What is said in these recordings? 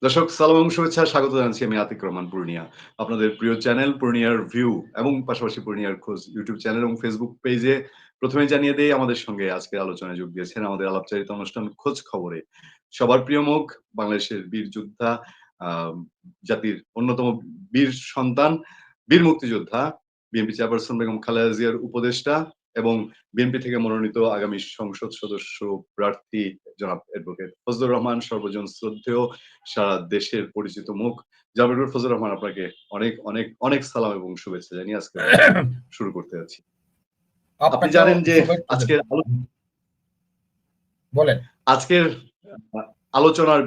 দর্শক সালাম এবং শুভেচ্ছা, স্বাগত জানাচ্ছি আমি আতিক রহমান পূর্ণিয়া। আপনাদের প্রিয় চ্যানেল পূর্ণিয়ার ভিউ এবং পাশাপাশি পূর্ণিয়ার খোঁজ ইউটিউব চ্যানেল এবং ফেসবুক পেজে প্রথমে জানিয়ে দেই আমাদের সঙ্গে আজকের আলোচনায় যোগ দিয়েছেন আমাদের আলাপচারিতা অনুষ্ঠান খোঁজ খবরে সবার প্রিয় মুখ, বাংলাদেশের বীর যোদ্ধা, জাতির অন্যতম বীর সন্তান, বীর মুক্তিযোদ্ধা, বিএনপি চেয়ারপারসন বেগম খালেদা জিয়ার উপদেষ্টা এবং বিএনপি থেকে মনোনীত আগামী সংসদ সদস্য প্রার্থী জনাব অ্যাডভোকেট ফজলুর রহমান, সর্বজন শ্রদ্ধেয়, সারা দেশের পরিচিত মুখ জনাব ফজলুর রহমান। আপনাকে অনেক অনেক অনেক সালাম এবং শুভেচ্ছা জানিয়ে আজকে শুরু করতে যাচ্ছি। আপনি জানেন যে আজকের আলোচনার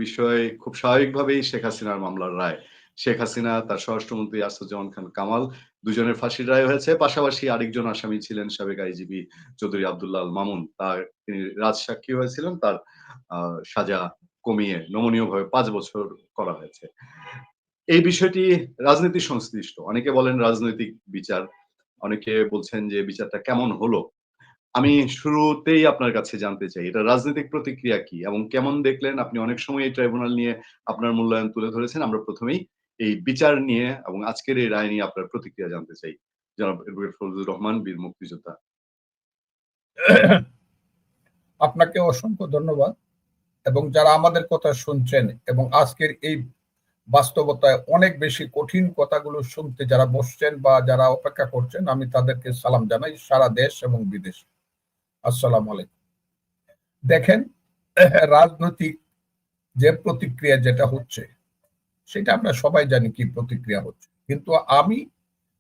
বিষয় খুব স্বাভাবিকভাবেই শেখ হাসিনার মামলার রায়। শেখ হাসিনা, তার স্বরাষ্ট্রমন্ত্রী আসাদুজ্জামান খান কামাল, দুজনের ফাঁসির রায় হয়েছে। পাশাপাশি আরেকজন আসামি ছিলেন সাবেক আইজিপি চৌধুরী আব্দুল্লাহ আল মামুন। তিনি রাজসাক্ষী হয়েছিলেন, তার সাজা কমিয়ে নমনীয়ভাবে 5 বছর করা হয়েছে। এই বিষয়টি রাজনীতি সংশ্লিষ্ট। অনেকে বলেন রাজনৈতিক বিচার, অনেকে বলছেন যে বিচারটা কেমন হলো। আমি শুরুতেই আপনার কাছে জানতে চাই এটা রাজনৈতিক প্রতিক্রিয়া কি এবং কেমন দেখলেন? আপনি অনেক সময় এই ট্রাইব্যুনাল নিয়ে আপনার মূল্যায়ন তুলে ধরেছেন। আমরা প্রথমেই এই বিচার নিয়ে এবং আজকের এই রায় নিয়ে আপনার প্রতিক্রিয়া জানতে চাই। জনাব অ্যাডভোকেট ফজলুর রহমান, বীর মুক্তিযোদ্ধা। আপনাকে অসংখ্য ধন্যবাদ এবং যারা আমাদের কথা শুনছেন এবং আজকের এই বাস্তবতায় অনেক বেশি কঠিন কথাগুলো শুনতে যারা বসছেন বা যারা অপেক্ষা করছেন, আমি তাদেরকে সালাম জানাই সারা দেশ এবং বিদেশে। আসসালামু আলাইকুম। দেখেন, রাজনৈতিক যে প্রতিক্রিয়া যেটা হচ্ছে সেটা আমরা সবাই জানি কি প্রতিক্রিয়া হচ্ছে, কিন্তু আমি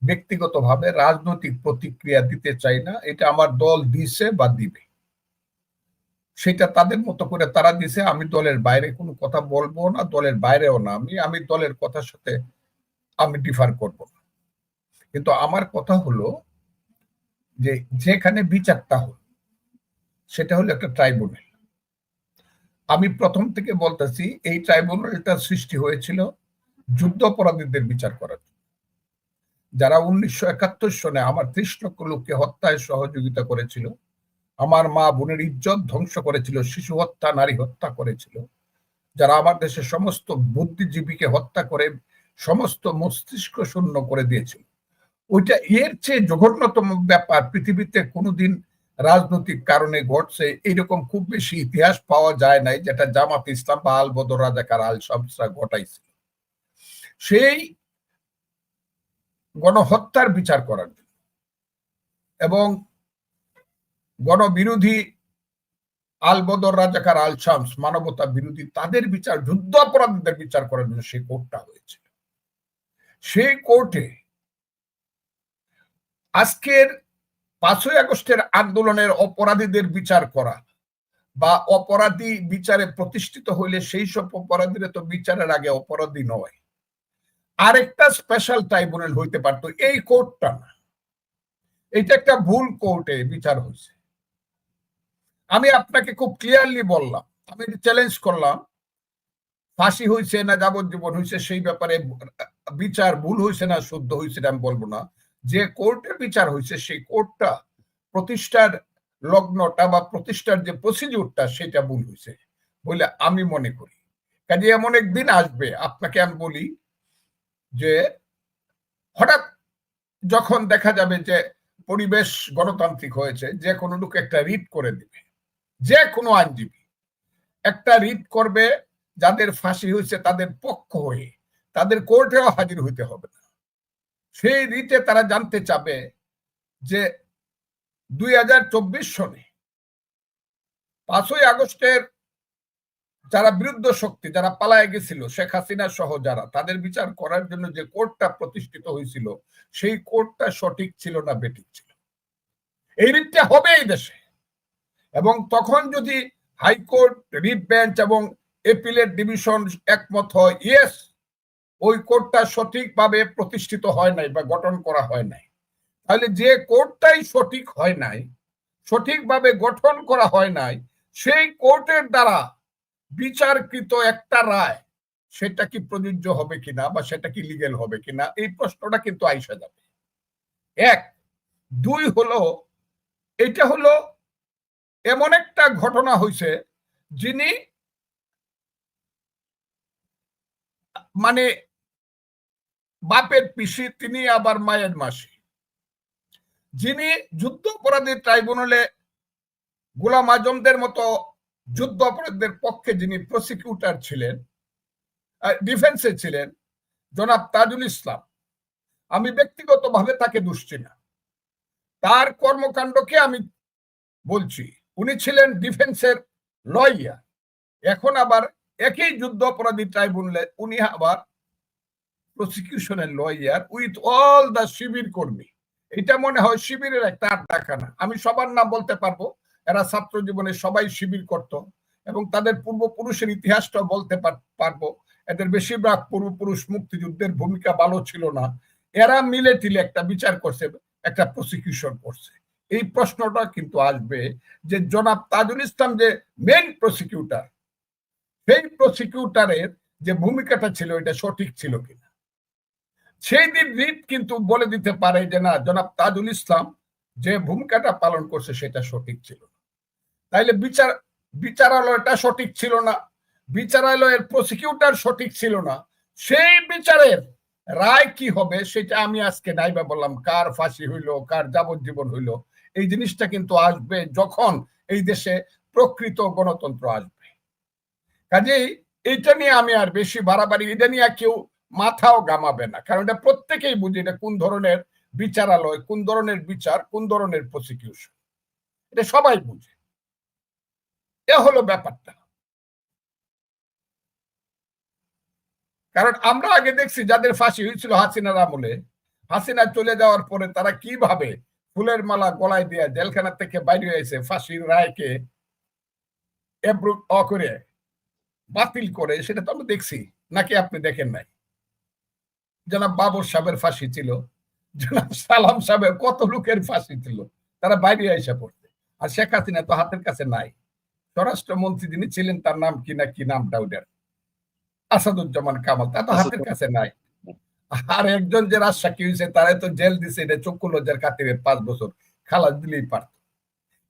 ব্যক্তিগতভাবে রাজনৈতিক প্রতিক্রিয়া দিতে চাই না। এটা আমার দল দিছে বা দিবে, সেটা তাদের মতো করে তারা দিছে। আমি দলের বাইরে কোনো কথা বলবো না, দলের বাইরেও না। আমি দলের কথার সাথে আমি ডিফার করব না। কিন্তু আমার কথা হলো যে যেখানে বিচারটা হলো সেটা হলো একটা ট্রাইব্যুনাল। আমি প্রথম থেকে বলতেছি এই ট্রাইব্যুনালটা সৃষ্টি হয়েছিল যুদ্ধ অপরাধীদের বিচার করার জন্য, যারা 1971 সনে আমার 30 লক্ষ লোককে হত্যায় সহযোগিতা করেছিল, আমার মা বোনের ইজ্জত ধ্বংস করেছিল, শিশু হত্যা, নারী হত্যা করেছিল, যারা আমার দেশের সমস্ত বুদ্ধিজীবীকে হত্যা করে সমস্ত মস্তিষ্ক শূন্য করে দিয়েছিল। ওইটা এর চেয়ে জঘন্যতম ব্যাপার পৃথিবীতে কোনোদিন রাজনৈতিক কারণে ঘটছে এইরকম খুব বেশি ইতিহাস পাওয়া যায় নাই, যেটা জামাত ইসলাম বা আল বদর রাজাকার আল শামসরা ঘটাইছিল। সেই গণহত্যার বিচার করার জন্য এবং গণবিরোধী আল বদর রাজাকার আল শামস মানবতা বিরোধী তাদের বিচার, যুদ্ধ অপরাধীদের বিচার করার জন্য সেই কোর্টটা হয়েছিল। সেই কোর্টে আজকের 5ই আগস্টের আন্দোলনের অপরাধীদের বিচার করা বা অপরাধী বিচারে প্রতিষ্ঠিত হইলে সেই সব অপরাধীরা তো বিচারের আগে অপরাধী নয়, আরেকটা স্পেশাল ট্রাইব্যুনাল হইতে পারতো, এই কোর্টটা না। এটা একটা ভুল কোর্টে বিচার হয়েছে। আমি আপনাকে খুব ক্লিয়ারলি বললাম, আমি চ্যালেঞ্জ করলাম, ফাঁসি হয়েছে না যাবজ্জীবন হয়েছে সেই ব্যাপারে বিচার ভুল হয়েছে না শুদ্ধ হয়েছে আমি বলবো না। যে কোর্টে বিচার হয়েছে সেই কোর্টটা প্রতিষ্ঠার লগ্নটা বা প্রতিষ্ঠার যে প্রসিডিউরটা সেটা ভুল হয়েছে বলে আমি মনে করি। কাজে এমন একদিন আসবে, আপনাকে আমি বলি যে হঠাৎ যখন দেখা যাবে যে পরিবেশ গণতান্ত্রিক হয়েছে, যে কোনো লোক একটা রিট করে দিবে, যে কোনো আইনজীবী একটা রিট করবে, যাদের ফাঁসি হয়েছে তাদের পক্ষ হয়ে তাদের কোর্টেও হাজির হইতে হবে না। সেই রিটে তারা জানতে চাবে যে 2024 সনে 5ই আগস্টের যারা বিরুদ্ধ শক্তি, যারা পালায় গেছিল শেখ হাসিনা সহ যারা, তাদের বিচার করার জন্য যে কোর্টটা প্রতিষ্ঠিত হয়েছিল সেই কোর্টটা সঠিক ছিল না বেঠিক ছিল। এই রিটটা হবে এই দেশে, এবং তখন যদি হাইকোর্ট, রিট বেঞ্চ এবং এপিলেট ডিভিশন একমত হয় ইয়েস ওই কোর্টটা সঠিকভাবে প্রতিষ্ঠিত হয় নাই বা গঠন করা হয় নাই, তাহলে যে কোর্টটাই সঠিক হয় নাই, সঠিকভাবে গঠন করা হয় নাই, সেই কোর্টের দ্বারা বিচারকৃত একটা রায় সেটা কি প্রযোজ্য হবে কিনা বা সেটা কি লিগেল হবে কিনা, এই প্রশ্নটা কিন্তু আইসা যাবে। এক। দুই হলো, এটা হলো এমন একটা ঘটনা হয়েছে যিনি মানে বাপের পিসি, তিনি আবার মায়ের মাসি, যিনি যুদ্ধ অপরাধী ট্রাইব্যুনালে গোলাম আজমদের মতো যুদ্ধ অপরাধীদের পক্ষে যিনি প্রসিকিউটর ছিলেন, ডিফেন্সে ছিলেন, জনাব তাজুল ইসলাম। আমি ব্যক্তিগতভাবে তাকে দুষছি না, তার কর্মকাণ্ডকে আমি বলছি। উনি ছিলেন ডিফেন্সের লয়ার, এখন আবার একই যুদ্ধ অপরাধী ট্রাইব্যুনালে উনি আবার প্রসিকিউশনের লয়ার উইথ অল দা শিবির কর্মী। এটা মনে হয় শিবিরের একটা আড্ডাখানা। আমি সবার নাম বলতে পারবো, এরা ছাত্র জীবনে সবাই শিবির করত এবং তাদের পূর্বপুরুষের ইতিহাসটা বলতে পারবো। এদের বেশিরভাগ পূর্বপুরুষ মুক্তিযুদ্ধের ভূমিকা ভালো ছিল না, এরা মিলে টিলে একটা বিচার করছে, একটা প্রসিকিউশন করছে। এই প্রশ্নটা কিন্তু আসবে যে জনাব তাজুল ইসলাম যে মেইন প্রসিকিউটর, সেই প্রসিকিউটরের যে ভূমিকাটা ছিল এটা সঠিক ছিল কিনা। সেই দিন রিট কিন্তু বলে দিতে পারে যে না, জনাব তাজুল ইসলাম যে ভূমিকাটা পালন করছে সেটা সঠিক ছিল না। তাইলে বিচারালয়টা সঠিক ছিল না, বিচারালয়ের প্রসিকিউটর সঠিক ছিল না, সেই বিচারের রায় কি হবে সেটা আমি আজকে নাইবা বললাম। কার ফাঁসি হইল, কার যাবজ্জীবন হইল, এই জিনিসটা কিন্তু আসবে যখন এই দেশে প্রকৃত গণতন্ত্র আসবে। কাজেই এইটা নিয়ে আমি আর বেশি বাড়াবাড়ি, এটা নিয়ে কেউ মাথাও গামাবে না, কারণ এটা প্রত্যেকেই বুঝে এটা কোন ধরনের বিচারালয়, কোন ধরনের বিচার, কোন ধরনের প্রসিকিউশন, এটা সবাই বুঝে। এ হলো ব্যাপারটা। কারণ আমরা আগে দেখছি যাদের ফাঁসি হয়েছিল হাসিনার আমলে, হাসিনা চলে যাওয়ার পরে তারা কিভাবে ফুলের মালা গলায় দিয়ে জেলখানা থেকে বাইরে হয়েছে, ফাঁসির রায়কে করে বাতিল করে, সেটা তো আমরা দেখছি। নাকি আপনি দেখেন নাই? জনাব বাবর সাহেবের ফাঁসি ছিল, জনাব সালাম সাহেবের কত লোকের ফাঁসি ছিল, তারা বাইরে এসে পড়ছে। আর শেখ হাসিনা তো হাতের কাছে নাই। স্বরাষ্ট্রমন্ত্রী যিনি ছিলেন তার নাম কি নামটা ওটার, আসাদুজ্জামান কামাল, তা তো হাতের কাছে নাই। আর একজন যে রাজসাক্ষী হয়েছে তারাই তো জেল দিছে, এটা চক্ষু লজ্জার খাতিরে 5 বছর খালাস দিলেই পারত।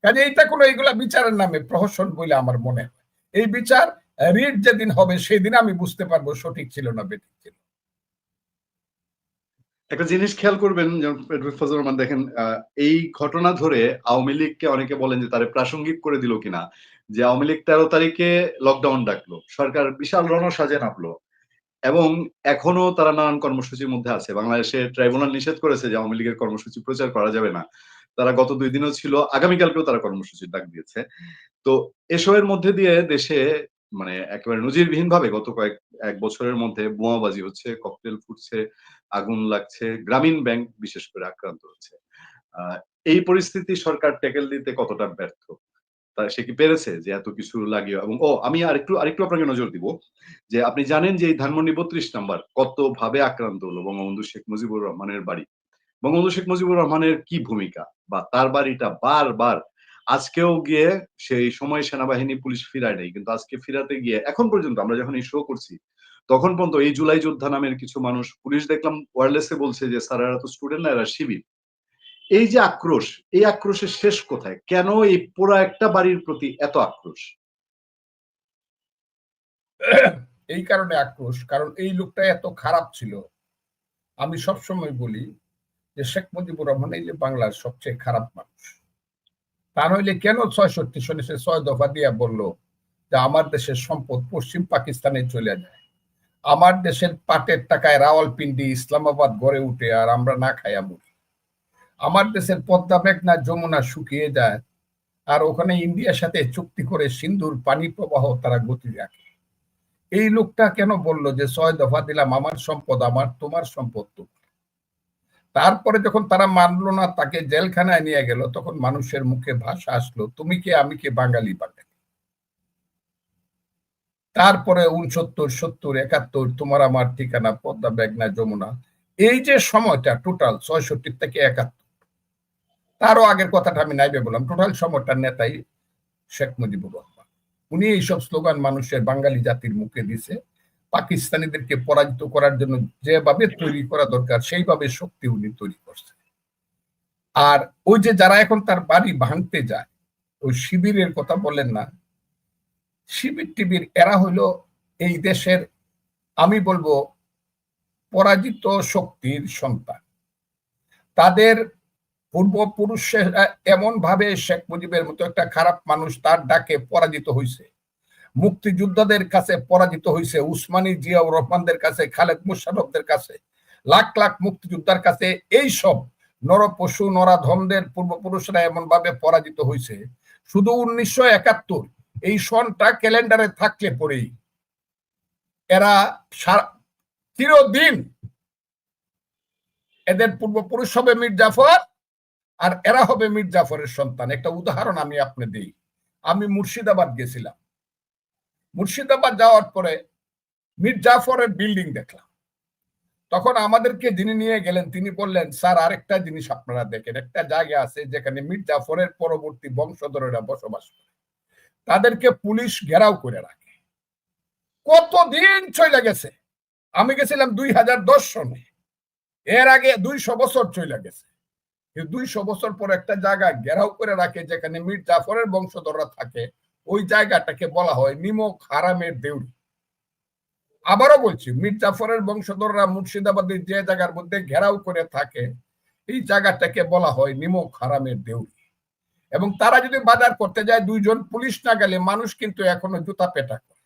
কাজে এইটা কোনো এইগুলা বিচারের নামে প্রহসন বলে আমার মনে হয়। এই বিচার রিট যেদিন হবে সেদিন আমি বুঝতে পারবো সঠিক ছিল না বেঠিক ছিল। একটা জিনিস খেয়াল করবেন, ফজলুর রহমান, দেখেন এই ঘটনা ধরে আওয়ামী লীগকে অনেকে বলেন যে তারা প্রাসঙ্গিক করে দিল কিনা, যে আওয়ামী লীগ 13 তারিখে লকডাউন ডাকলো, সরকার বিশাল রণসাজে নামলো এবং এখনো তারা নানান কর্মসূচির মধ্যে আছে। বাংলাদেশে ট্রাইব্যুনাল নিষেধ করেছে যে আওয়ামী লীগের কর্মসূচি প্রচার করা যাবে না। তারা গত 2 দিনও ছিল, আগামীকালকেও তারা কর্মসূচির ডাক দিয়েছে। তো এসবের মধ্যে দিয়ে দেশে মানে একেবারে নজিরবিহীন ভাবে গত এক বছরের মধ্যে বোমাবাজি হচ্ছে, ককটেল ফুটছে, আগুন লাগছে, গ্রামীণ ব্যাংক বিশেষ করে আক্রান্ত হচ্ছে। এই পরিস্থিতি সরকার ট্যাকেল দিতে কতটা ব্যর্থ, তা সে কি পেরেছে যে এত কিছু লাগিয়ে? এবং আমি আরেকটু আপনাকে নজর দিব যে আপনি জানেন যে এই ধানমন্ডি 32 নাম্বার কত ভাবে আক্রান্ত হলো বঙ্গবন্ধু শেখ মুজিবুর রহমানের বাড়ি। বঙ্গবন্ধু শেখ মুজিবুর রহমানের কি ভূমিকা, বা তার বাড়িটা বারবার আজকেও গিয়ে সেই সময় সেনাবাহিনী পুলিশ ফিরায় নাই, কিন্তু আজকে ফিরাতে গিয়ে এখন পর্যন্ত আমরা যখন এই শো করছি তখন পর্যন্ত এই জুলাই যোদ্ধা নামের কিছু মানুষ, পুলিশ দেখলাম ওয়্যারলেসে বলছে যে স্যার এরা তো স্টুডেন্ট না, এরা শিবির। এই যে আক্রোশ, এই আক্রোশের শেষ কোথায়? কেন এই পুরো একটা বাড়ির প্রতি এত আক্রোশ? এই কারণে আক্রোশ, কারণ এই লোকটা এত খারাপ ছিল। আমি সবসময় বলি যে শেখ মুজিবুর রহমান এই যে বাংলার সবচেয়ে খারাপ মানুষ। তা নইলে কেন 66 সনে সে 6 দফা দিয়া বললো যে আমার দেশের সম্পদ পশ্চিম পাকিস্তানে চলে যায়, আমার দেশের পাটের টাকায় রাওয়ালপিন্ডি ইসলামাবাদ গড়ে উঠে আর আমরা না খাইয়া মরি, আমার দেশের পদ্মা মেঘনা যমুনা শুকিয়ে যায় আর ওখানে ইন্ডিয়ার সাথে চুক্তি করে সিন্ধুর পানি প্রবাহ তারা গতি রাখে। এই লোকটা কেন বলল যে 6 দফা দিলাম, আমার সম্পদ আমার, তোমার সম্পদ তোমার? তারপরে যখন তারা মানলো না, তাকে জেলখানায় নিয়ে গেল, তখন মানুষের মুখে ভাষা আসলো তুমি কে আমি কে, বাঙালি বাঙালি। তারপরে 69, 70, 71 তোমার আমার ঠিকানা, পদ্মা মেঘনা যমুনা, এই যে সময়টা টোটাল 66 থেকে 71, তারও আগের কথাটা আমি নাইবে বললাম, টোটাল সময়টার নেতাই শেখ মুজিবুর রহমান। উনি এইসব স্লোগান মানুষের বাঙালি জাতির মুখে দিছে। পাকিস্তানিদেরকে পরাজিত করার জন্য যেভাবে তৈরি করা দরকার সেইভাবে শক্তি উনি তৈরি করছে। আর ওই যে যারা এখন তার বাড়ি ভাঙতে যায়, ওই শিবিরের কথা বলেন না, শিবির টিবির এরা হইলো এই দেশের, আমি বলবো পরাজিত শক্তির সন্তান। তাদের পূর্বপুরুষেরা এমন ভাবে শেখ মুজিবের মতো একটা খারাপ মানুষ তার ডাকে পরাজিত হয়েছে, মুক্তিযোদ্ধাদের কাছে পরাজিত হয়েছে, উসমানী জিয়াউর রহমানদের কাছে, খালেদ মুশাররফদের কাছে, লাখ লাখ মুক্তিযোদ্ধার কাছে। এই সব নরপশু নরাধমদের পূর্বপুরুষরা এমন ভাবে পরাজিত হয়েছে, শুধু 1971 এই সনটা ক্যালেন্ডারে থাকলে পরেই এরা চিরদিন এদের পূর্বপুরুষ হবে মীর জাফর আর এরা হবে মীর জাফরের সন্তান। একটা উদাহরণ আমি আপনি দিই। আমি মুর্শিদাবাদ গেছিলাম। মুর্শিদাবাদ যাওয়ার পরে মীর জাফরের বিল্ডিং দেখলাম। তখন আমাদেরকে যিনি নিয়ে গেলেন তিনি বললেন, স্যার আরেকটা জিনিস আপনারা দেখেন, একটা জায়গা আছে যেখানে মীর জাফরের পরবর্তী বংশধরেরা বসবাস করে, তাদেরকে পুলিশ ঘেরাও করে রাখে। কতদিন চলে গেছে, আমি গেছিলাম 2010 সনে, এর আগে 200 বছর চলে গেছে। 200 বছর পর একটা জায়গা ঘেরাও করে রাখে যেখানে মীর জাফরের বংশধররা থাকে, ওই জায়গাটাকে বলা হয় নিমক হারামের দেউড়ি। আবারও বলছি, মীর জাফরের বংশধররা মুর্শিদাবাদের যে জায়গার মধ্যে ঘেরাও করে থাকে এই জায়গাটাকে বলা হয় নিমক হারামের দেউড়ি। এবং তারা যদি বাজার করতে যায়, 2 জন পুলিশ না গেলে মানুষ কিন্তু এখনো জুতা পেটা করে।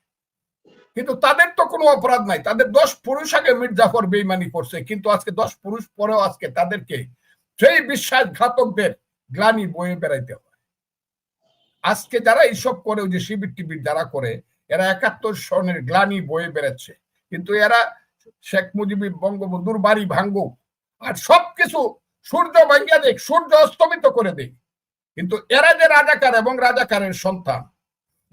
কিন্তু তাদের তো কোনো অপরাধ নাই, তাদের 10 পুরুষ আগে মীর জাফর বেইমানি করছে, কিন্তু আজকে 10 পুরুষ পরেও আজকে তাদেরকে সেই বিশ্বাসঘাতকদের গ্লানি বয়ে বেড়াইতে হয়। আজকে যারা এইসব করে, ওই যে শিবির টিবির যারা করে, এরা 71 সনের গ্লানি বয়ে বেড়াচ্ছে। কিন্তু এরা শেখ মুজিবুর বঙ্গবন্ধুর বাড়ি ভাঙ্গুক আর সবকিছু সূর্য ভাঙ্গিয়া দেখ, সূর্য অস্তমিত করে দেখ, কিন্তু এরা যে রাজাকার এবং রাজাকারের সন্তান,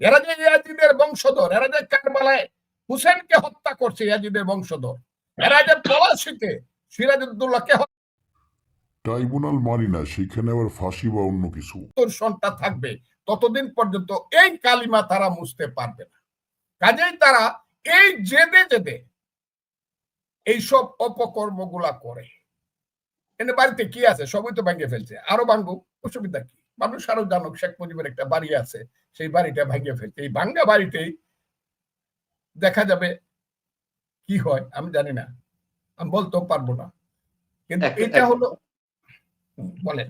এরা যে ইয়াজিদের বংশধর, এরা যে কারবালায় হুসেনকে হত্যা করছে ইয়াজিদের বংশধর, এরা যে পলাশীতে সিরাজউদ্দৌলাকে ট্রাইব্যুনাল মানি না, সেখানে আবার ফাঁসি বা অন্য কিছু সন্তান থাকবে, ততদিন পর্যন্ত এই কালিমা তারা মুছতে পারবে না। কাজেই তারা এই জেদে জেদে এইসব অপকর্মগুলা করে। এনে বাড়িতে কি আছে সবই তো ভেঙে ফেলছে, আরো ভাঙুক, অসুবিধা কি? মানুষ আরো জানুক শেখ মুজিবের একটা বাড়ি আছে, সেই বাড়িটা ভেঙে ফেলছে। এই ভাঙ্গা বাড়িতেই দেখা যাবে কি হয়, আমি জানি না, আমি বলতেও পারবো না। কিন্তু এটা হলো, বলেন।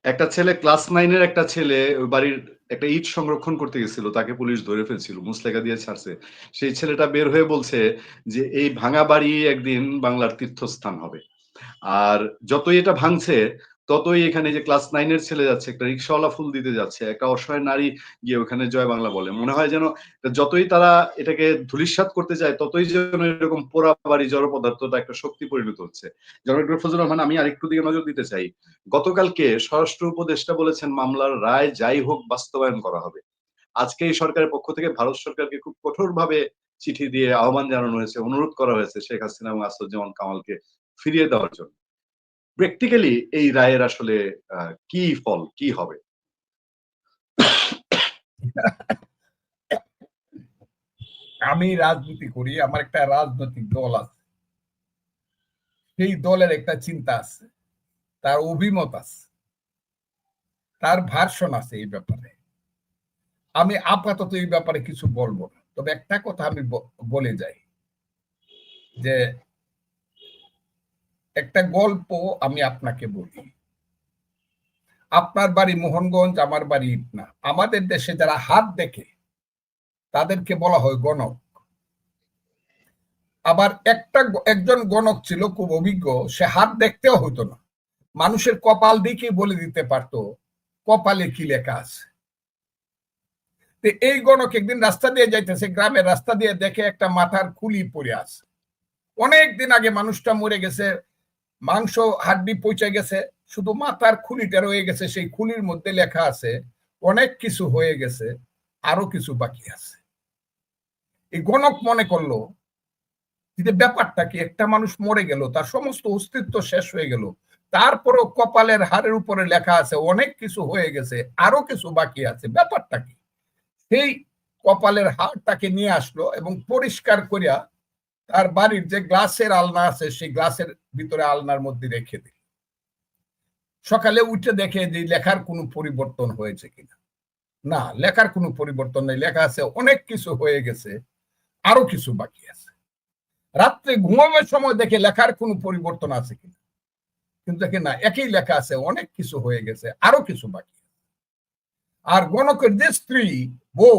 একটা ছেলে ক্লাস 9-এর একটা ছেলে ওই বাড়ির একটা ইট সংরক্ষণ করতে গেছিল, তাকে পুলিশ ধরে ফেলছিল, মুচলেকা দিয়ে ছাড়ছে। সেই ছেলেটা বের হয়ে বলছে যে এই ভাঙা বাড়ি একদিন বাংলার তীর্থস্থান হবে। আর যতই এটা ভাঙছে ততই এখানে যে ক্লাস 9-এর ছেলে যাচ্ছে, একটা রিক্সাওয়ালা ফুল দিতে যাচ্ছে, একটা অসহায় নারী গিয়ে ওখানে জয় বাংলা বলে। মনে হয় যেন যতই তারা এটাকে ধূলিসাৎ করতে যায় ততই যেন এরকম পোড়া বাড়ি জড় পদার্থটা একটা শক্তি পরিণত হচ্ছে। জনাব ডক্টর ফজলুর রহমান, আমি আরেকটু দিকে নজর দিতে চাই। গতকালকে স্বরাষ্ট্র উপদেষ্টা বলেছেন মামলার রায় যাই হোক বাস্তবায়ন করা হবে। আজকে এই সরকারের পক্ষ থেকে ভারত সরকারকে খুব কঠোরভাবে চিঠি দিয়ে আহ্বান জানানো হয়েছে, অনুরোধ করা হয়েছে শেখ হাসিনা এবং আসাদুজ্জামান কামালকে ফিরিয়ে দেওয়ার জন্য। প্র্যাকটিক্যালি এই রায়ের আসলে কি ফল, কি হবে? আমি রাজনীতি করি, আমার একটা রাজনৈতিক দল আছে, সেই দলের একটা চিন্তা আছে, তার অভিমত আছে, তার ভার্সন আছে এই ব্যাপারে। আমি আপাতত এই ব্যাপারে কিছু বলবো না, তবে একটা কথা আমি বলে যাই যে একটা গল্প আমি আপনাকে বলি। আপনার বাড়ি মোহনগঞ্জ, আমার বাড়ি ইটনা। আমাদের দেশে যারা হাত দেখে তাদেরকে বলা হয় গণক। আবার একজন গণক ছিল খুব অভিজ্ঞ, সে হাত দেখতেও হইতো না, মানুষের কপাল দেখে বলে দিতে পারতো কপালে কি লেখা আছে। এই গণক একদিন রাস্তা দিয়ে যাইতেছে, গ্রামের রাস্তা দিয়ে দেখে একটা মাথার খুলি পড়ে আছে। অনেকদিন আগে মানুষটা মরে গেছে, মাংস হাড্ডি পচে গেছে, শুধু মাথার খুলিটা রয়ে গেছে। সেই খুলির মধ্যে লেখা আছে অনেক কিছু হয়ে গেছে, আরো কিছু বাকি আছে। এই গণক মনে করলো যে ব্যাপারটা কি, একটা মানুষ মরে গেল, তার সমস্ত অস্তিত্ব শেষ হয়ে গেল, তারপরও কপালের হাড়ের উপরে লেখা আছে অনেক কিছু হয়ে গেছে, আরো কিছু বাকি আছে, ব্যাপারটা কি? সেই কপালের হাড়টাকে নিয়ে আসলো এবং পরিষ্কার করিয়া তার বাড়ির যে গ্লাসের আলনা আছে সেই গ্লাসের ভিতরে আলনার মধ্যে রেখে দিল। সকালে উঠে দেখে যে লেখার কোনো পরিবর্তন হয়েছে কিনা। না, লেখার কোনো পরিবর্তন নেই, লেখা আছে অনেক কিছু হয়ে গেছে, আরো কিছু বাকি আছে। রাত্রে ঘুমানোর সময় দেখে লেখার কোনো পরিবর্তন আছে কিনা, কিন্তু দেখে না, একই লেখা আছে, অনেক কিছু হয়ে গেছে, আরো কিছু বাকি। আর গণকের যে স্ত্রী বউ,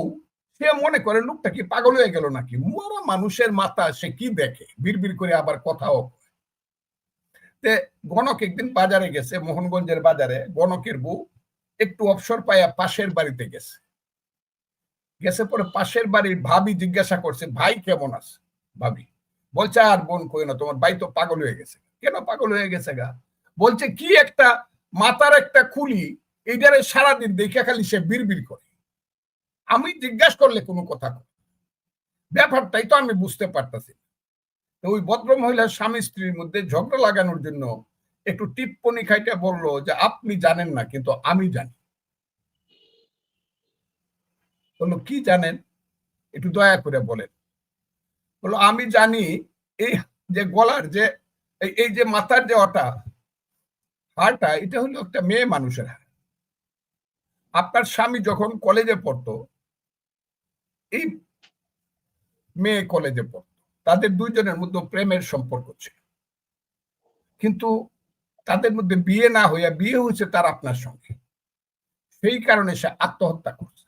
সে মনে করে লোকটা কি পাগল হয়ে গেল নাকি, মরা মানুষের মাথা সে কি দেখে, বিড়বিড় করে আবার কথাও। গণক একদিন বাজারে গেছে, মোহনগঞ্জের বাজারে। গণকের বউ একটু অবসর পাইয়া পাশের বাড়িতে গেছে। পরে পাশের বাড়ির ভাবি জিজ্ঞাসা করছে, ভাই কেমন আছে? ভাবি বলছে, আর বোন কই না, তোমার ভাই তো পাগল হয়ে গেছে। কেন পাগল হয়ে গেছে গা? বলছে কি একটা মাথার একটা খুলি, এইটারে সারাদিন দেখে খালি সে বিড়বিড় করে। আমি জিজ্ঞাসা করলে কোনো কথা কয়, ব্যাপারটাই তো আমি বুঝতে পারতেছি। ওই ভদ্র মহিলার স্বামী স্ত্রীর মধ্যে ঝগড়া লাগানোর জন্য একটু টিপ্পনি খাইতে বললো যে আপনি জানেন না, কিন্তু আমি জানি। বললো কি জানেন, একটু দয়া করে বলেন। বললো আমি জানি এই যে গলার যে এই যে মাথার যে হাড়টা, এটা হলো একটা মেয়ে মানুষের হাড়। আপনার স্বামী যখন কলেজে পড়তো, এই মেয়ে কলেজে পড়তো, তাদের দুইজনের মধ্যে প্রেমের সম্পর্ক ছিল, কিন্তু তাদের মধ্যে বিয়ে না হইয়া বিয়ে হয়েছে তার আপনার সঙ্গে। সেই কারণে সে আত্মহত্যা করছে,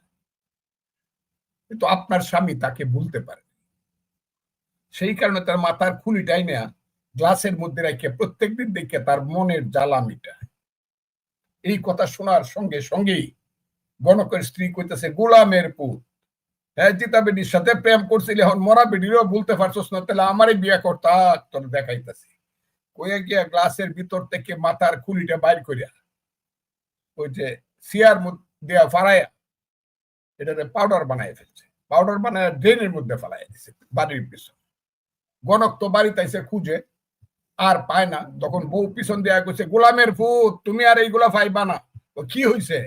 কিন্তু আপনার স্বামী তাকে ভুলতে পারে। সেই কারণে তার মাথার খুলিটাই নেয়া গ্লাসের মধ্যে রেখে প্রত্যেকদিন দেখে তার মনের জ্বালা মিটায়। এই কথা শোনার সঙ্গে সঙ্গেই গণকের স্ত্রী কইতেছে, গোলামের পুত, হ্যাঁ জিতা বেডির সাথে প্রেম করছিলি, এখন মরা বেডিরও ভুলতে পারছস না, তাহলে আমারই বিয়ে করতা তোর দেখাইতেছি। কয়ে গিয়া গ্লাসের ভিতর থেকে মাথার খুলিটা বাইর করিয়া ওই যে সিয়ার দেয়া ফাড়াইয়া এটাতে পাউডার বানাই ফেলছে। পাউডার বানায় ড্রেনের মধ্যে ফেলাই দিছে বাড়ির পিছন। গণক তো বাড়িতে এসে খুঁজে আর পায় না, তখন বউ পিছন দেয়া গেছে, গোলামের ফুট তুমি আর এইগুলা পাইবা না। কি হয়েছে?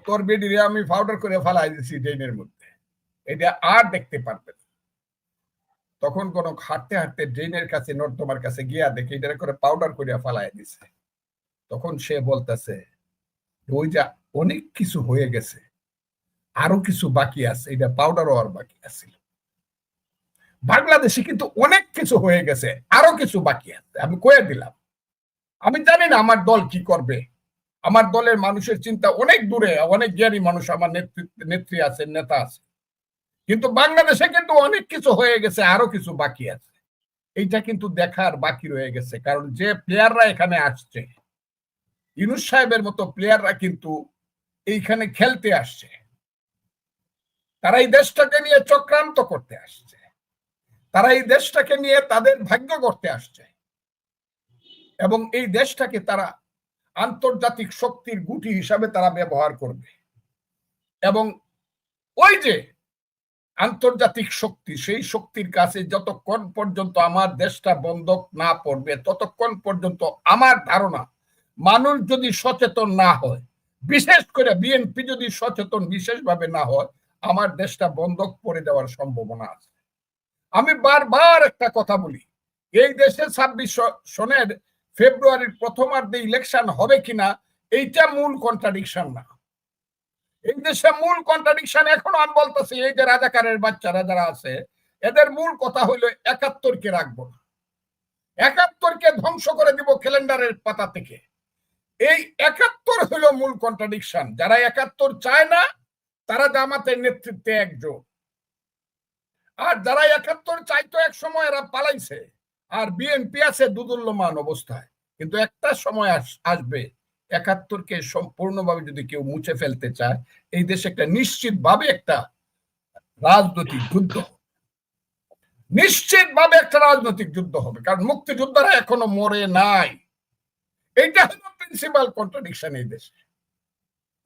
তোর বেডিরে আমি পাউডার করে ফেলাই দিছি ড্রেনের মধ্যে, এটা আর দেখতে পারবে না। তখন গণক হাঁটতে হাঁটতে ড্রেনের কাছে, নর্দমার কাছে গিয়া দেখে এটা করে পাউডার করিয়া ফেলাই দিছে। তখন সে বলতেছে, ওই যে অনেক কিছু হয়ে গেছে, আরো কিছু বাকি আছে, এটা পাউডার হওয়ার বাকি আছে। বাংলাদেশে কিন্তু অনেক কিছু হয়ে গেছে, আরো কিছু বাকি আছে। আমি কয়ে দিলাম, আমি জানি না আমার দল কি করবে। আমার দলের মানুষের চিন্তা অনেক দূরে, অনেক জ্ঞানী মানুষ আমার নেত্রী আছেন, নেতা আছে, কিন্তু বাংলাদেশে কিন্তু অনেক কিছু হয়ে গেছে, আরো কিছু বাকি আছে। এইটা কিন্তু দেখার বাকি রয়ে গেছে, কারণ যে প্লেয়াররা এখানে আসছে, ইউনূস সাহেবের মতো প্লেয়াররা কিন্তু এইখানে খেলতে আসছে, তারা এই দেশটাকে নিয়ে চক্রান্ত করতে আসছে, তারা এই দেশটাকে নিয়ে তাদের ভাগ্য করতে আসছে, এবং এই দেশটাকে তারা আন্তর্জাতিক শক্তির গুটি হিসাবে তারা ব্যবহার করবে। এবং ওই যে আন্তর্জাতিক শক্তি, সেই শক্তির কাছে যতক্ষণ পর্যন্ত আমার দেশটা বন্ধক না পড়বে, ততক্ষণ পর্যন্ত আমার ধারণা, মানুষ যদি সচেতন না হয়, বিশেষ করে বিএনপি যদি সচেতন বিশেষভাবে না হয়, আমার দেশটা বন্ধক পড়ে দেওয়ার সম্ভাবনা আছে। আমি বারবার একটা কথা বলি, এই দেশে 26 সনের ফেব্রুয়ারির প্রথমার্ধে ইলেকশন হবে কিনা, এইটা মূল কন্ট্রাডিকশন না। এই দেশে মূল কন্ট্রাডিকশন এখনো আমি বলতেছি, এই যে রাজাকারের বাচ্চারা যারা আছে, এদের মূল কথা হইলো ৭১কে রাখবো না, ৭১কে ধ্বংস করে দিব ক্যালেন্ডারের পাতা থেকে। এই ৭১ হইলো মূল কন্ট্রাডিকশন। যারা ৭১ চায় না, তারা জামাতের নেতৃত্বে একজন, আর যারা ৭১ চাইতো এক সময় এরা পালাইছে, আর বিএনপি আছে দুদুল্যমান অবস্থায়। কিন্তু একটা সময় আসবে, ৭১কে সম্পূর্ণভাবে যদি কেউ মুছে ফেলতে চায়, এই দেশে একটা নিশ্চিতভাবে একটা রাজনৈতিক যুদ্ধ, নিশ্চিতভাবে একটা রাজনৈতিক যুদ্ধ হবে, কারণ মুক্তিযোদ্ধারা এখনো মরে নাই। এইটা হলো প্রিন্সিপাল কন্ট্রাডিকশন এই দেশে।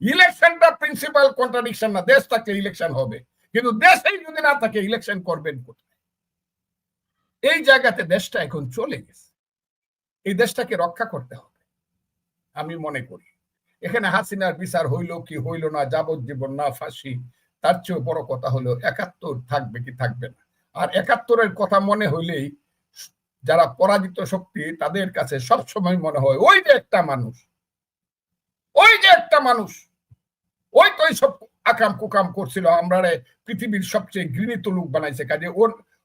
ইলেকশনটা প্রিন্সিপাল কন্ট্রাডিকশন না, দেশ থাকলে ইলেকশন হবে, কিন্তু দেশেই যদি না থাকে ইলেকশন করবেন কোথায়? এই জায়গাতে দেশটা এখন চলে গেছে, এই দেশটাকে রক্ষা করতে হবে। আমি মনে করি এখানে হাসিনার বিচার হইল কি হইল না, যাবজ্জীবন না ফাঁসি, তার চেয়ে বড় কথা হলো ৭১ থাকবে কি থাকবে না। আর ৭১-এর কথা মনে হইলেই যারা পরাজিত শক্তি, তাদের কাছে সবসময় মনে হয় ওই যে একটা মানুষ, ওই যে একটা মানুষ, ওই তো সব আকাম কুকাম করছিল, আমরা পৃথিবীর সবচেয়ে ঘৃণিত লোক বানাইছে, কাজে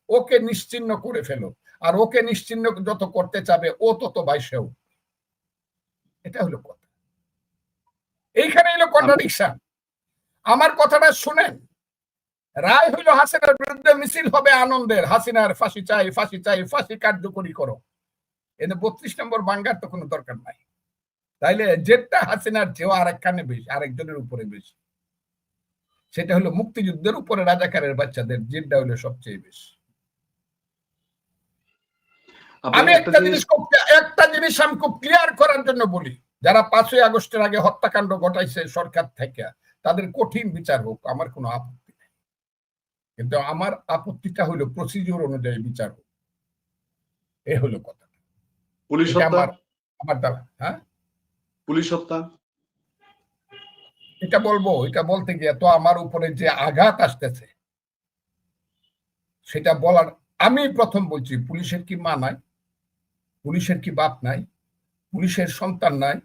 ওকে নিশ্চিহ্ন করে ফেলো, আর ওকে নিশ্চিহ্ন যত করতে চাবে ও তত বাইশেও। এটা হলো কথা, এইখানে হলো কন্ট্রাডিকশন। আমার কথাটা শুনেন, রায় হইল হাসিনার বিরুদ্ধে মিছিল হবে আনন্দের, হাসিনার ফাঁসি চাই, ফাঁসি চাই, ফাঁসি কার্যকরী করো। এতে 32 নম্বর বাঙ্গার তো কোনো দরকার নাই। তাইলে যেটা হাসিনার চেয়েও আরেকখানে বেশি, আরেকজনের উপরে বেশি, সেটা হলো মুক্তিযুদ্ধের উপরে রাজাকারের বাচ্চাদের জেদটা হলো সবচেয়ে বেশি। আমি একটা জিনিস আমি খুব ক্লিয়ার করার জন্য বলি, যারা 5ই আগস্টের আগে হত্যাকাণ্ড ঘটাইছে সরকার থেকে, তাদের কঠিন বিচার হোক, আমার কোনো আপত্তি নেই। কিন্তু আমার আপত্তিটা হলো প্রসিডিউর অনুযায়ী বিচার হোক, এই হলো কথা। পুলিশ হত্যা, আমার দ্বারা, হ্যাঁ, পুলিশ হত্যা, এটা বলবো, এটা বলতে গিয়ে তো আমার উপরে যে আঘাত আসতেছে সেটা বলার, আমি প্রথম বলছি, পুলিশের কি মা নাই? পুলিশের কি বাপ নাই? পুলিশের সন্তান নাই?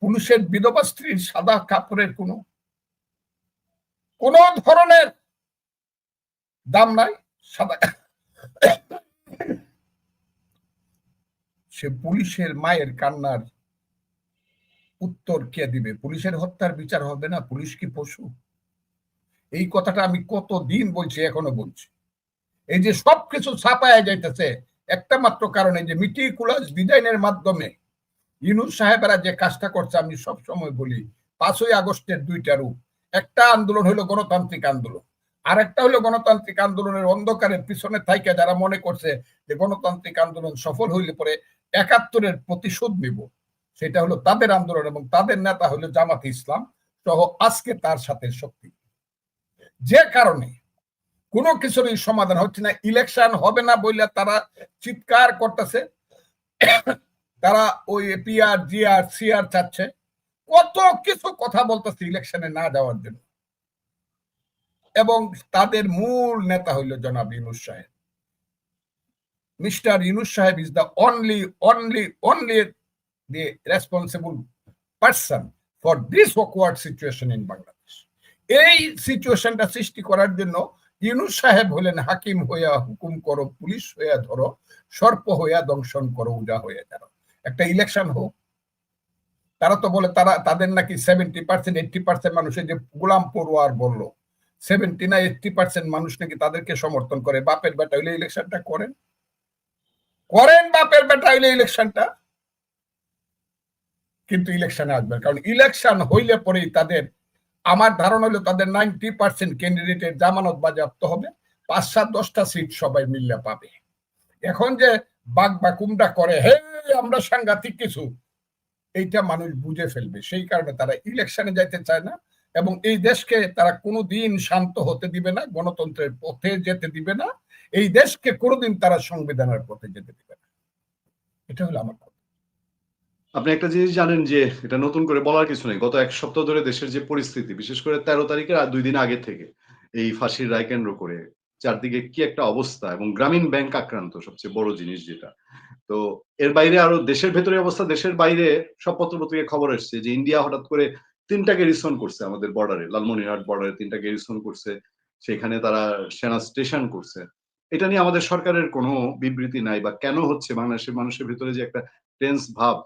পুলিশের বিধবা স্ত্রীর সাদা কাপড়ের কোন ধরনের দাম নাই? সাদা সে পুলিশের মায়ের কান্নার উত্তর কে দিবে? পুলিশের হত্যার বিচার হবে না? পুলিশ কি পশু? এই কথাটা আমি কতদিন বলছি, এখনো বলছি। এই যে সবকিছু ছাপায়া যাইতেছে একটা মাত্র কারণে, যে মিটিকুলাস ডিজাইনের মাধ্যমে ইউনূস সাহেবেরা যে কাজটা করছে, আমি সব সময় বলি 5ই আগস্টের দুইটা রূপ। একটা আন্দোলন হলো গণতান্ত্রিক আন্দোলন, আর একটা হলো গণতান্ত্রিক আন্দোলনের অন্ধকারের পিছনে থাইকা যারা মনে করছে যে গণতান্ত্রিক আন্দোলন সফল হইলে পরে 71-এর প্রতিশোধ নিব, সেটা হলো তাদের আন্দোলন, এবং তাদের নেতা হলো জামাতে ইসলাম সহ আজকে তার সাথে শক্তি। যে কারণে কোনো কিছুরই সমাধান হচ্ছে না, ইলেকশন হবে না বললে তারা চিৎকার করতেছে, তারা ওই পিআর, জিআর, সিআর চাচ্ছে, কত কিছু কথা বলতেছে ইলেকশনে না যাওয়ার জন্য। এবং তাদের মূল নেতা হইল জনাব ইউনূস সাহেব। মিস্টার ইউনূস সাহেব is the only the responsible person for this awkward situation in Bangladesh. এই সিচুয়েশনটা সৃষ্টি করার জন্য ইউনূস সাহেব হলেন হাকিম হইয়া হুকুম করো, পুলিশ হইয়া ধরো, সর্প হইয়া দংশন করো, উজা হইয়া যাও। একটা ইলেকশন হোক। তারা তো বলে তাদের নাকি 70%, 80% মানুষের, যে গোলাম পড়ুয়ার বললো 70 না 80% মানুষ নাকি তাদেরকে সমর্থন করে। বাপের বেটা হইলে ইলেকশনটা করেন, বাপের বেটা হইলে ইলেকশনটা। কিন্তু ইলেকশনে আসবেন, কারণ ইলেকশন হইলে পরেই তাদের, আমার ধারণা হলো তাদের 90% ক্যান্ডিডেটের জামানত বাজেয়াপ্ত হবে, 5-7-10টা সিট সবাই মিললে পাবে। এখন যে বাঘ বাকুমটা করে, হে আমরা সাংঘাতিক কিছু, এইটা মানুষ বুঝে ফেলবে। সেই কারণে তারা ইলেকশনে যাইতে চায় না, এবং এই দেশকে তারা কোনোদিন শান্ত হতে দিবে না, গণতন্ত্রের পথে যেতে দিবে না, এই দেশকে কোনোদিন তারা সংবিধানের পথে যেতে দিবে না। এটা হলো আমার কথা। আপনি একটা জিনিস জানেন যে এটা নতুন করে বলার কিছু নেই, গত 1 সপ্তাহ ধরে দেশের যে পরিস্থিতি, বিশেষ করে 13 তারিখের আর 2 দিন আগে থেকে এই ফাঁসির রায় কেন্দ্র করে চারদিকে কি একটা অবস্থা, এবং গ্রামীণ ব্যাংক আক্রান্ত সবচেয়ে বড় জিনিস যেটা। তো এর বাইরে আরো দেশের ভেতরে অবস্থা, দেশের বাইরে সব পত্রপত্রিকায় খবর এসছে যে ইন্ডিয়া হঠাৎ করে 3টা গ্যারিসন করছে আমাদের বর্ডারে, লালমনিরহাট বর্ডারে 3টা গ্যারিসন করছে, সেখানে তারা সেনা স্টেশন করছে। এটা নিয়ে আমাদের সরকারের কোনো বিবৃতি নাই, বা কেন হচ্ছে বাংলাদেশের মানুষের ভিতরে যে একটা টেন্স ভাব,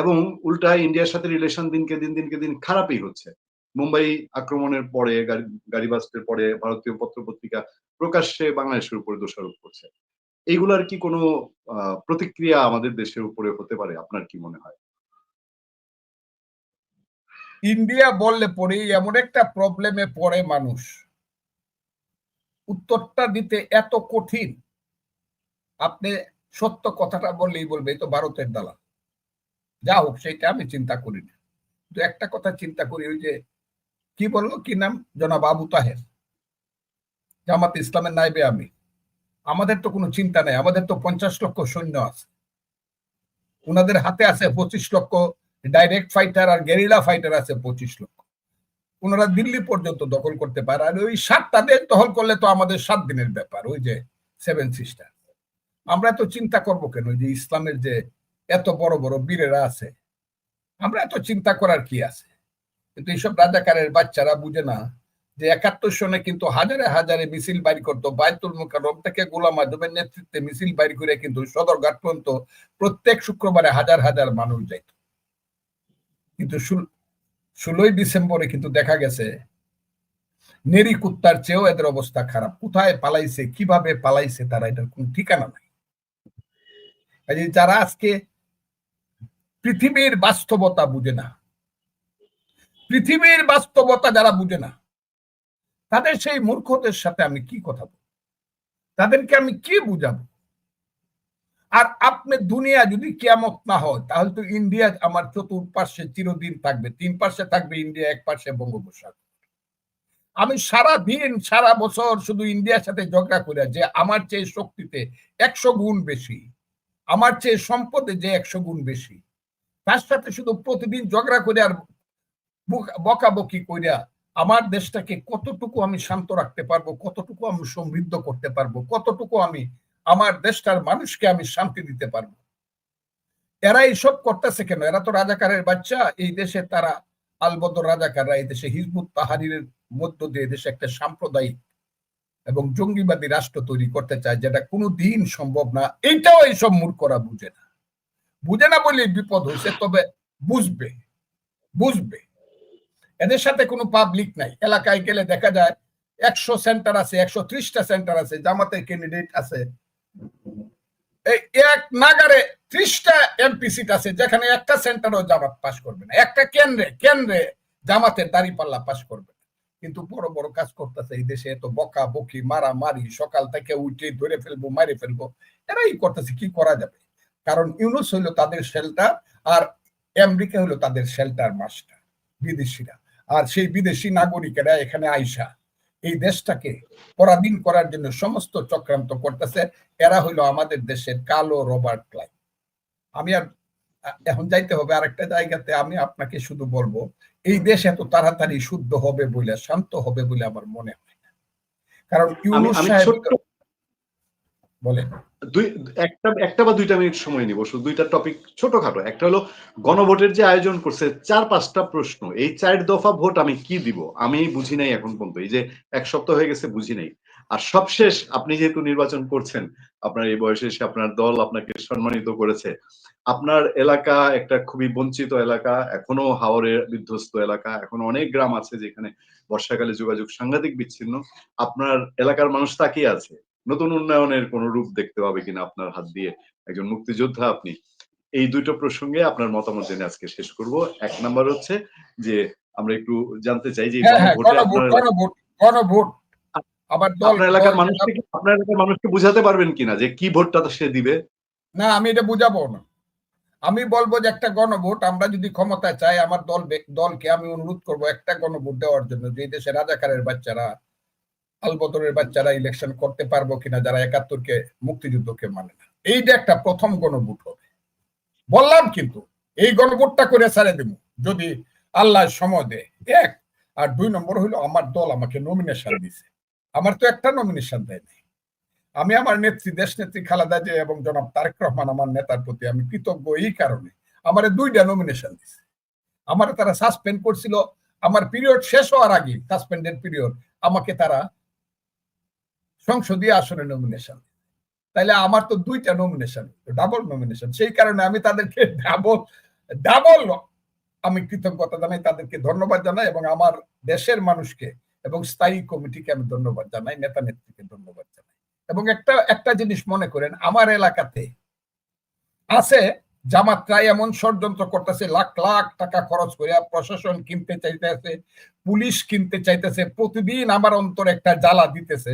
এবং উল্টা ইন্ডিয়ার সাথে রিলেশন দিনকে দিন খারাপই হচ্ছে। মুম্বাই আক্রমণের পরে, গাড়ি বাস্টের পরে ভারতীয় পত্রপত্রিকা প্রকাশ্যে বাংলাদেশের উপরে দোষারোপ করছে। এইগুলার কি কোনো প্রতিক্রিয়া আমাদের দেশের উপরে হতে পারে? আপনার কি মনে হয়? ইন্ডিয়া বললে পরে এমন একটা প্রবলেমে পড়ে মানুষ, উত্তরটা দিতে এত কঠিন। আপনি সত্য কথাটা বললেই বলবে এই তো ভারতের দালাল। যা হোক, সেইটা আমি চিন্তা করি না। তো একটা কথা চিন্তা করি, ওই যে কি বললো, কি নাম, জনাব আবু তাহের, জামাত ইসলামের নাইবে আমি, আমাদের তো কোনো চিন্তা নেই, আমাদের তো 50 লক্ষ সৈন্য আছে, ওনাদের হাতে আছে 25 লক্ষ ডাইরেক্ট ফাইটার, আর গেরিলা ফাইটার আছে 25 লক্ষ। ওনারা দিল্লি পর্যন্ত দখল করতে পারে, আর ওই 7টা দেশ দখল করলে তো আমাদের 7 দিনের ব্যাপার। ওই যে 7 সিস্টার, আমরা এত চিন্তা করবো কেন? ওই যে ইসলামের যে এত বড় বড় বীরেরা আছে, আমরা এত চিন্তা করার কি আছে? কিন্তু এইসব রাজাকারের বাচ্চারা বুঝে না যে 71 সনে কিন্তু হাজারে হাজারে মিছিল বাইর করতো, বায়তুল মুকাররম থেকে গোলাম আযমের নেতৃত্বে মিছিল বাইর করে কিন্তু সদরঘাট পর্যন্ত প্রত্যেক শুক্রবারে হাজার হাজার মানুষ যাইত। কিন্তু 16ই ডিসেম্বরে কিন্তু দেখা গেছে নেরি কুত্তার চেয়েও এদের অবস্থা খারাপ। কোথায় পালাইছে, কিভাবে পালাইছে তারা, এটার কোন ঠিকানা নাই। যারা আজকে পৃথিবীর বাস্তবতা বুঝে না, পৃথিবীর বাস্তবতা যারা বুঝে না, তাদের সেই মূর্খদের সাথে আমি কি কথা বলবো, তাদেরকে আমি কি বুঝাবো? আর আপনি দুনিয়া যদি কিয়ামত না হয়, তাহলে তো ইন্ডিয়া আমার চতুর্পার্শ্বে চিরদিন থাকবে। 3 পার্শ্বে থাকবে ইন্ডিয়া, 1 পার্শ্বে বঙ্গোপসাগর। আমি সারা দিন সারা বছর শুধু ইন্ডিয়ার সাথে ঝগড়া করে যে আমার চেয়ে শক্তিতে 100 গুণ বেশি, আমার চেয়ে সম্পদে যে 100 গুণ বেশি, তার সাথে শুধু প্রতিদিন ঝগড়া করে আর বকাবকি কইরা আমার দেশটাকে কতটুকু আমি শান্ত রাখতে পারবো, কতটুকু আমি সমৃদ্ধ করতে পারবো, কতটুকু আমি আমার দেশটার মানুষকে আমি শান্তি দিতে পারবো। এরা এইসব করতেছে কেন? এরা তো রাজাকারের বাচ্চা। এই দেশে তারা আলবদর রাজাকাররা এই দেশে হিজবুত তাহরিরের মধ্য দিয়ে দেশে একটা সাম্প্রদায়িক এবং জঙ্গিবাদী রাষ্ট্র তৈরি করতে চায়, যেটা কোনো দিন সম্ভব না। এইটাও এইসব মূর্খরা বুঝে না। বুঝে না বলে বিপদ হয়েছে, তবে বুঝবে বুঝবে। এদের সাথে কোনো পাবলিক নাই। এলাকায় গেলে দেখা যায় 100 সেন্টার আছে, 130টা সেন্টার আছে, জামাতের ক্যান্ডিডেট আছে, এই এক নাগারে 30টা এমপি সিট আছে, যেখানে একটা সেন্টারও জামাত পাস করবে না, একটা কেন্দ্রে জামাতের দাঁড়িপাল্লা পাস করবে না। কিন্তু বড় বড় কাজ করতেছে এই দেশে, এত বকা বকি মারামারি, সকাল থেকে উঠে ধরে ফেলবো, মারে ফেলবো, এরাই করতেছে। কি করা যাবে? কারণ ইউনুস হইলো তাদের শেল্টার, আর আমেরিকা হইলো তাদের শেল্টার মাস্টার, বিদেশিরা। আর সেই বিদেশি নাগরিকেরা এখানে আইসা এই দেশটাকে পরাধীন করার জন্য সমস্ত চক্রান্ত করতেছে। এরা হইলো আমাদের দেশের কালো রবার্ট ক্লাইভ। আমি আর এখন যাইতে হবে আরেকটা জায়গাতে। আমি আপনাকে শুধু বলবো, এই দেশ এত তাড়াতাড়ি শুদ্ধ হবে বলে, শান্ত হবে বলে আমার মনে হয় না। কারণ ইউনুস সাহেব বলেন, একটা বা 2টা মিনিট সময় নিব, শুধু 2টা টপিক ছোটখাটো। একটা হলো গণভোটের যে আয়োজন করছে, 4-5টা প্রশ্ন। এই 4 দফা ভোট আমি কি দিব আমি বুঝি নাই এখন পর্যন্ত। এই যে 1 সপ্তাহ হয়ে গেছে, বুঝি নাই। আর সবশেষ, আপনি যেহেতু নির্বাচন করছেন, আপনার এই বয়সে এসে আপনার দল আপনাকে সম্মানিত করেছে। আপনার এলাকা একটা খুবই বঞ্চিত এলাকা, এখনো হাওরের বিধ্বস্ত এলাকা, এখনো অনেক গ্রাম আছে যেখানে বর্ষাকালে যোগাযোগ সাংঘাতিক বিচ্ছিন্ন। আপনার এলাকার মানুষ তাকিয়ে আছে নতুন উন্নয়নের কোন রূপ দেখতে পাবে কিনা আপনার হাত দিয়ে। একজন মুক্তিযোদ্ধা আপনি। এই 2টো প্রসঙ্গে আপনার মতামত জেনে আজকে শেষ করব। 1 নাম্বার হচ্ছে যে আমরা একটু জানতে চাই যে গণভোট আবার আপনার এলাকার মানুষকে বুঝাতে পারবেন কিনা যে কি ভোটটা সে দিবে? না, আমি এটা বুঝাবো না। আমি বলবো যে একটা গণভোট, আমরা যদি ক্ষমতায় চাই, আমার দলকে আমি অনুরোধ করব একটা গণভোট দেওয়ার জন্য, যে দেশে রাজাকারের বাচ্চারা, আলবদরের বাচ্চারা ইলেকশন করতে পারবো কিনা, যারা 71কে মুক্তিযুদ্ধকে মানে না। এইটা একটা প্রথম গণভোট হবে বললাম। কিন্তু এই গণভোটটা করে ছেড়ে দেব যদি আল্লাহ সময় দেয়, 1। আর 2 নম্বর হলো, আমার দল আমাকে নমিনেশন দিছে। আমার তো একটা নমিনেশন দেয় নাই। আমি আমার নেত্রী, দেশ নেত্রী খালেদা জিয়া এবং জনাব তারেক রহমান আমার নেতার প্রতি আমি কৃতজ্ঞ। এই কারণে আমার 2টা নমিনেশন দিছে। আমার তারা সাসপেন্ড করছিল, আমার পিরিয়ড শেষ হওয়ার আগে, সাসপেন্ডেড পিরিয়ড, আমাকে তারা সংসদীয় আসনে নমিনেশন। তাইলে আমার তো 2টা নমিনেশন, ডাবল নমিনেশন। সেই কারণে আমি তাদেরকে ডাবল আমি কৃতজ্ঞতা জানাই, তাদেরকে ধন্যবাদ জানাই, এবং আমার দেশের মানুষকে এবং স্থায়ী কমিটিকে আমি ধন্যবাদ জানাই, নেতা নেত্রীকে ধন্যবাদ জানাই। এবং একটা জিনিস মনে করেন, আমার এলাকাতে আছে জামাতরা এমন ষড়যন্ত্র করতেছে, লাখ লাখ টাকা খরচ করে প্রশাসন কিনতে চাইতেছে, পুলিশ কিনতে চাইতেছে, প্রতিদিন আমার অন্তর একটা জ্বালা দিতেছে,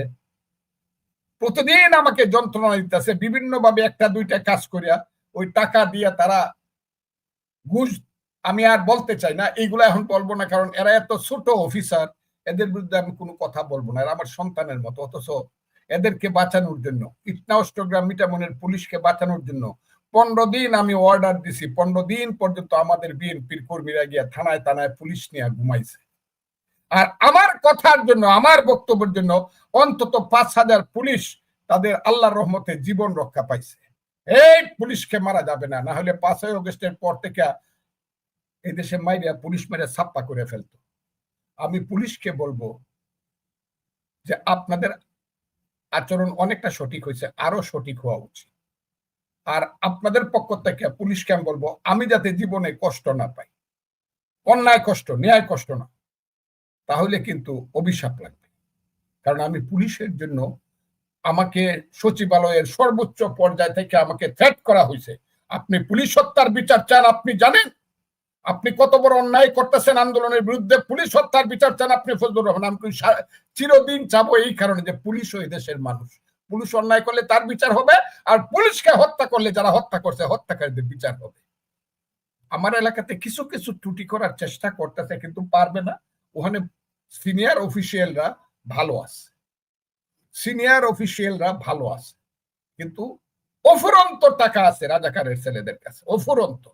প্রতিদিন আমাকে যন্ত্রণা দিতেছে বিভিন্ন ভাবে, 1-2টা কাজ করিয়া ওই টাকা দিয়ে তারা ঘুষ। আমি আর বলতে চাই না, এইগুলা এখন বলবো না, কারণ এরা এত ছোট অফিসার, এদের বিরুদ্ধে আমি কোনো কথা বলবো না। এরা আমার সন্তানের মতো। অথচ এদেরকে বাঁচানোর জন্য, ইটনা অষ্টগ্রাম মিঠামনের পুলিশকে বাঁচানোর জন্য 15 দিন আমি অর্ডার দিছি। 15 দিন পর্যন্ত আমাদের বিএনপির কর্মীরা গিয়া থানায় থানায় পুলিশ নিয়ে ঘুমাইছে। আর আমার কথার জন্য, আমার বক্তব্যের জন্য অন্তত 5000 পুলিশ তাদের আল্লাহর রহমতে জীবন রক্ষা পাইছে। এই পুলিশকে মারা যাবে না, না হলে 5ই আগস্টের পর থেকে এই দেশে মাইরা পুলিশ মেরে ছাপ্পা করে ফেলতো। আমি পুলিশকে বলবো, যে আপনাদের আচরণ অনেকটা সঠিক হয়েছে, আরো সঠিক হওয়া উচিত। আর আপনাদের পক্ষ থেকে পুলিশকে আমি বলবো, আমি যাতে জীবনে কষ্ট না পাই, অন্যায় কষ্ট, ন্যায় কষ্ট না, তাহলে কিন্তু অভিশাপ লাগবে। কারণ আমি পুলিশের জন্য, আমাকে সচিবালয়ের সর্বোচ্চ পর্যায় থেকে আমাকে থ্রেট করা হয়েছে। আপনি পুলিশ হত্যার বিচার চান, আপনি জানেন আপনি কত বড় অন্যায় করতেছেন আন্দোলনের বিরুদ্ধে, পুলিশ হত্যার বিচার চান আপনি ফজলুর রহমান। আমি চিরদিন চাবো এই কারণে যে পুলিশ ওই দেশের মানুষ, পুলিশ অন্যায় করলে তার বিচার হবে, আর পুলিশকে হত্যা করলে যারা হত্যা করছে হত্যাকারীদের বিচার হবে। আমার এলাকাতে কিছু কিছু ত্রুটি করার চেষ্টা করতেছে, কিন্তু পারবে না। ওখানে সিনিয়র অফিসিয়ালরা ভালো আছে, সিনিয়র অফিসিয়ালরা ভালো আছে, কিন্তু অফুরন্ত টাকা আছে রাজাকারের ছেলেদের কাছে, অফুরন্ত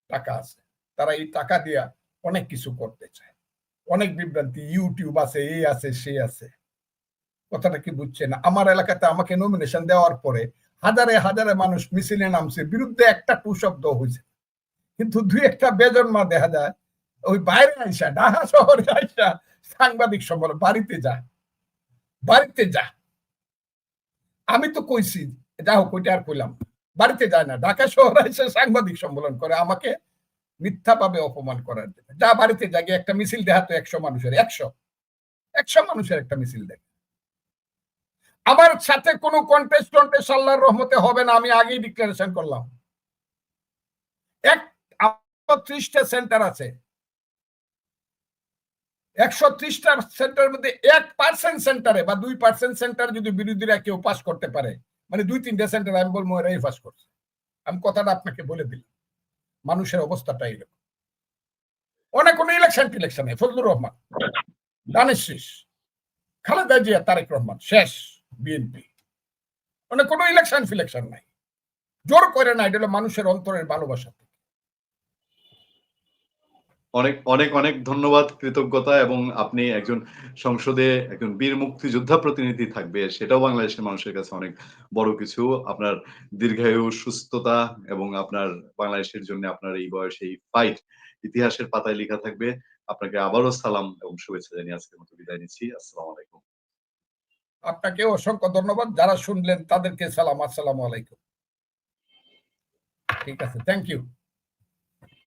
টাকা আছে। তারা এই টাকা দিয়া অনেক কিছু করতে চায়, অনেক বিভ্রান্তি, ইউটিউব আছে, এই আছে, সে আছে। কথাটা কি বুঝছেন? আমার এলাকাতে আমাকে নমিনেশন দেওয়ার পরে হাজারে হাজারে মানুষ মিছিলে নামছে, বিরুদ্ধে একটা টু শব্দ হয়েছে, কিন্তু দুই একটা বেজন্মা দেখা যায় ওই বাইরে আইসা, ঢাকা শহরে আইসা সাংবাদিক সম্মেলন, বাড়িতে যা। আমি তো কইছি, যা হোক ওইটা আর কইলাম, বাড়িতে যায় না, ঢাকা শহরে এসে সাংবাদিক সম্মেলন করে আমাকে মিথ্যাভাবে অপমান করার জন্য। যা বাড়িতে যা গিয়ে একটা মিছিল দেখাতো 100 মানুষের, 100 মানুষের একটা মিছিল দেখ। আমার সাথে কোনো কন্টেস্ট আল্লাহর রহমতে হবে না, আমি আগেই ডিক্লারেশন করলাম। 130টা সেন্টার আছে, 130টা সেন্টারের মধ্যে 1% সেন্টারে বা 2% সেন্টার যদি বিরোধীরা কেউ পাস করতে পারে, মানে 2-3টা সেন্টার, আমি বলবো এরাই পাস করছে। আমি কথাটা আপনাকে বলে দিলাম, মানুষের অবস্থাটা এরকম। অনেক কোনো ইলেকশন নেই, ফজলুর রহমান দানের শেষ, খালেদা জিয়া, তারেক রহমান শেষ, বিএনপি। অনেক কোনো ইলেকশন নাই, জোর করে না, এটা হলো মানুষের অন্তরের ভালোবাসা। অনেক অনেক অনেক ধন্যবাদ, কৃতজ্ঞতা। এবং আপনি একজন সংসদে একজন বীর মুক্তিযোদ্ধা প্রতিনিধি থাকবে, সেটাও বাংলাদেশের মানুষের কাছে অনেক বড় কিছু। আপনার দীর্ঘায়ু, সুস্থতা এবং আপনার বাংলাদেশের জন্য আপনার এই বয়সে এই ফাইট ইতিহাসের পাতায় লেখা থাকবে। আপনাকে আবারও সালাম এবং শুভেচ্ছা জানিয়ে আজকের মতো বিদায় নিচ্ছি। আসসালামু আলাইকুম। আপনাকে অসংখ্য ধন্যবাদ, যারা শুনলেন তাদেরকে সালাম, আসসালামু আলাইকুম। ঠিক আছে, থ্যাংক ইউ।